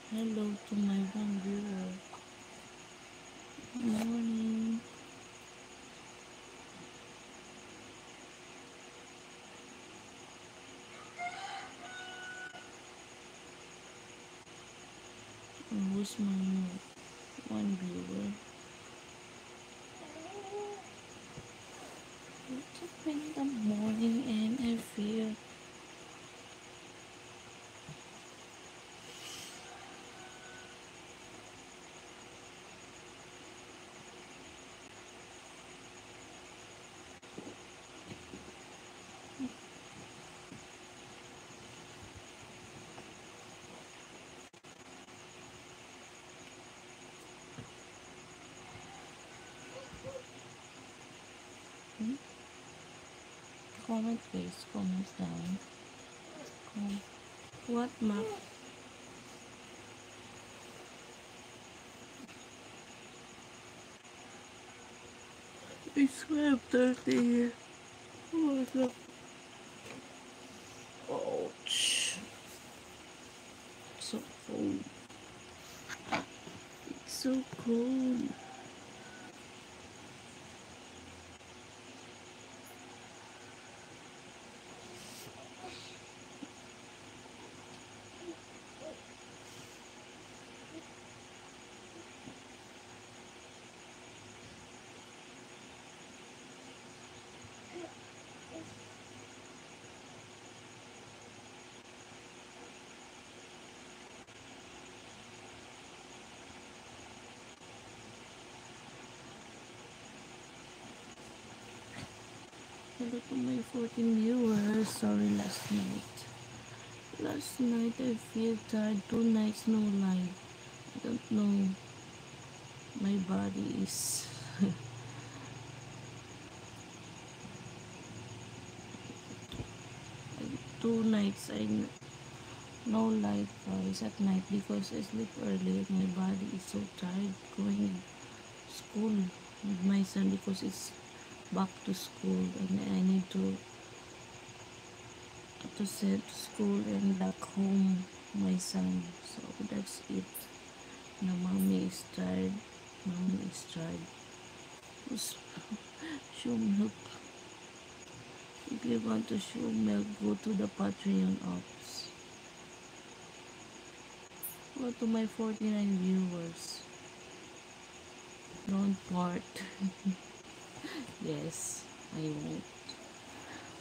Hello to my one viewer. Good morning. Who's my one viewer? It's up in the morning and I feel comment please, comments down. What map? It's 12:30 here. What's up? Ouch. So cold. It's so cold. Hello to my 14 viewers. Sorry last night. Last night I feel tired. 2 nights no live. I don't know. My body is 2 nights. No light is at night because I sleep early. My body is so tired going school with my son because it's back to school and I need to send to school and back home my son. So that's it. Now mommy is tired. Mommy is tired. Just show milk. If you want to show milk, go to the Patreon apps. Go to my 49 viewers. Don't part. Yes, I won't.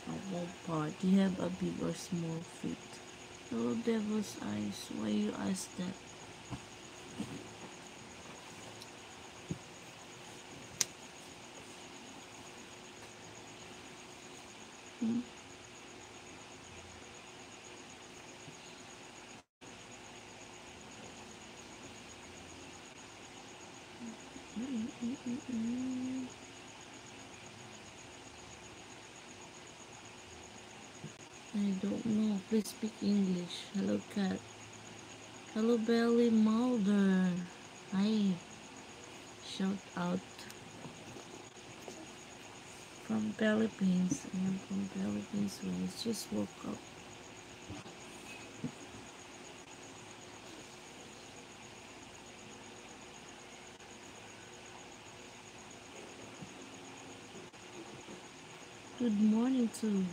I won't part. You have a big or small feet. Hello, devil's eyes. Why you ask that? Hmm? I don't know. Please speak English. Hello, cat. Hello, Belly Mulder. Hi. Shout out from Philippines. I am from Philippines. I just woke up. Good morning to you.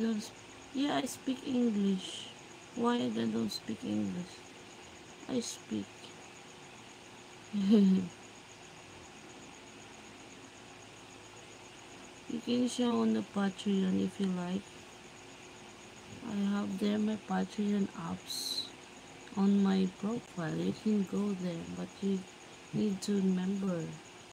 Don't. Yeah, I speak English. Why I don't speak English? I speak. You can show on the Patreon if you like. I have there my Patreon apps on my profile. You can go there, but you need to remember.